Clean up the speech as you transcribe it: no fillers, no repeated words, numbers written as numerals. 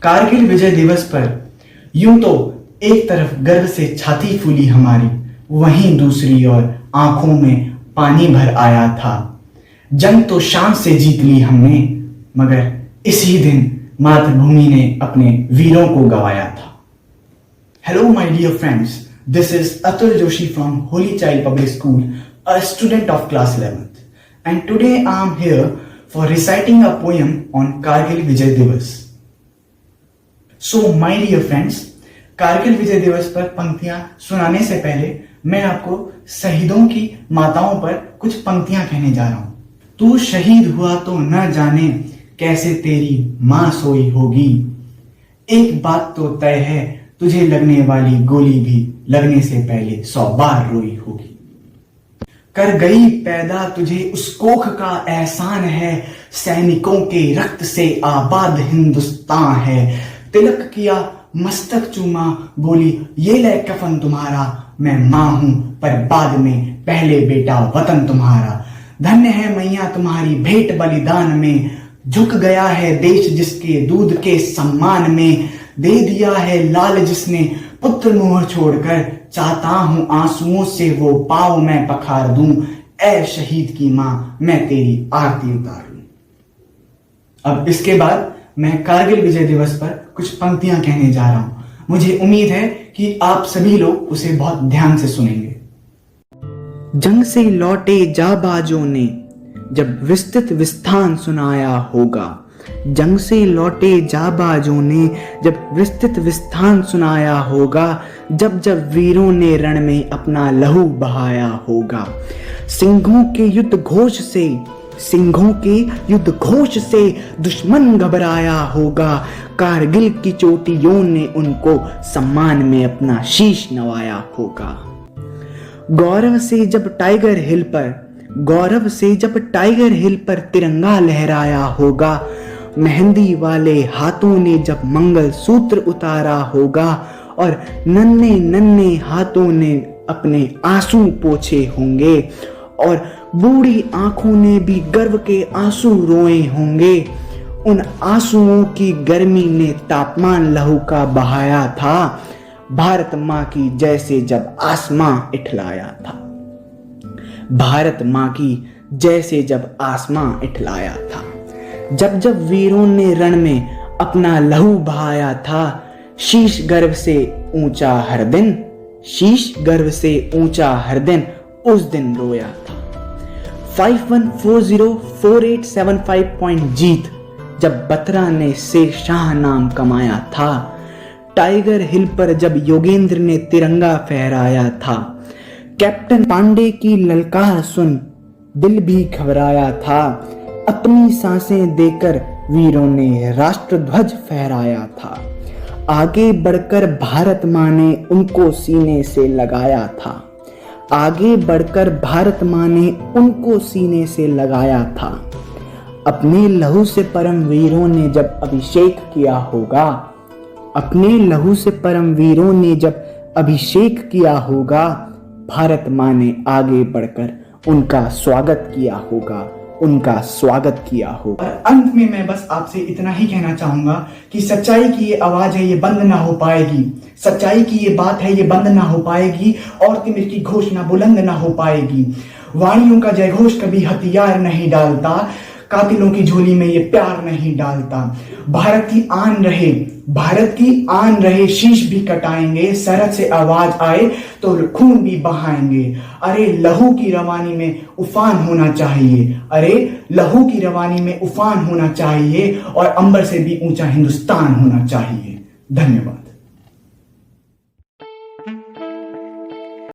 कारगिल विजय दिवस पर यूं तो एक तरफ गर्व से छाती फूली हमारी, वहीं दूसरी ओर आंखों में पानी भर आया था। जंग तो शान से जीत ली हमने, मगर इसी दिन मातृभूमि ने अपने वीरों को गवाया था। Hello my dear friends, this is Atul Joshi from Holy Child Public School, a student of class 11th, and today I am here for reciting a poem on Kargil Vijay Divas. So my dear friends, Kargil Vijay Diwas पर पंक्तियां सुनाने से पहले मैं आपको शहीदों की माताओं पर कुछ पंक्तियां कहने जा रहा हूं। तू शहीद हुआ तो न जाने कैसे तेरी मां सोई होगी, एक बात तो तय है तुझे लगने वाली गोली भी लगने से पहले 100 बार रोई होगी। कर गई पैदा तुझे उस कोख का एहसान है, सैनिकों के रक्त से आबाद हिंदुस्तान है। तिलक किया मस्तक चूमा, बोली ये ले कफन तुम्हारा, मैं मां हूं पर बाद में पहले बेटा वतन तुम्हारा। धन्य है मैया तुम्हारी भेंट बलिदान में, झुक गया है देश जिसके दूध के सम्मान में। दे दिया है लाल जिसने पुत्र मुंह छोड़कर, चाहता हूं आंसुओं से वो पाव मैं पखार दूं। ऐ शहीद की मां मैं तेरी आरती उतार लूं। अब इसके बाद मैं कारगिल विजय दिवस पर कुछ पंक्तियां कहने जा रहा हूं। मुझे उम्मीद है कि आप सभी लोग उसे बहुत ध्यान से सुनेंगे। जंग से लौटे जाबाजों ने जब विस्तृत विस्तान सुनाया होगा, जंग से लौटे जाबाजों ने जब विस्तृत विस्तान सुनाया होगा, जब जब वीरों ने रण में अपना लहू बहाया होगा। सिंहों के युद्ध घोष से, सिंहों के युद्ध घोष से दुश्मन घबराया होगा, कारगिल की चोटियों ने उनको सम्मान में अपना शीश नवाया होगा। गौरव से जब टाइगर हिल पर, गौरव से जब टाइगर हिल पर तिरंगा लहराया होगा, मेहंदी वाले हाथों ने जब मंगल सूत्र उतारा होगा, और नन्हे नन्हे हाथों ने अपने आंसू पोंछे होंगे, और बूढ़ी आंखों ने भी गर्व के आंसू रोए होंगे। उन आंसुओं की गर्मी ने तापमान लहू का बहाया था, भारत मां की जैसे जब आसमां इठलाया था, भारत मां की जैसे जब आसमां इठलाया था। जब जब वीरों ने रण में अपना लहू बहाया था, शीश गर्व से ऊंचा हर दिन, शीश गर्व से ऊंचा हर दिन उस दिन रोया था। 51404875 पॉइंट जीत जब बत्रा ने शेर शाह नाम कमाया था, टाइगर हिल पर जब योगेंद्र ने तिरंगा फहराया था, कैप्टन पांडे की ललकार सुन दिल भी घबराया था, अपनी सांसें देकर वीरों ने राष्ट्रध्वज फहराया था। आगे बढ़कर भारत मां ने उनको सीने से लगाया था, आगे बढ़कर भारत मां ने उनको सीने से लगाया था। अपने लहू से परम वीरों ने जब अभिषेक किया होगा, अपने लहू से परम वीरों ने जब अभिषेक किया होगा, भारत मां ने आगे बढ़कर उनका स्वागत किया होगा, उनका स्वागत किया होगा। और अंत में मैं बस आपसे इतना ही कहना चाहूंगा कि सच्चाई की ये आवाज है, ये बंद ना हो पाएगी। सच्चाई की ये बात है, ये बंद ना हो पाएगी। और तिमिर की घोषणा बुलंद ना हो पाएगी। वाणियों का जय घोष कभी हथियार नहीं डालता, कातिलों की झोली में ये प्यार नहीं डालता। भारत की आन रहे, भारत की आन रहे, शीश भी कटाएंगे, सरहद से आवाज आए तो खून भी बहाएंगे। अरे लहू की रवानी में उफान होना चाहिए, अरे लहू की रवानी में उफान होना चाहिए, और अंबर से भी ऊंचा हिंदुस्तान होना चाहिए। धन्यवाद।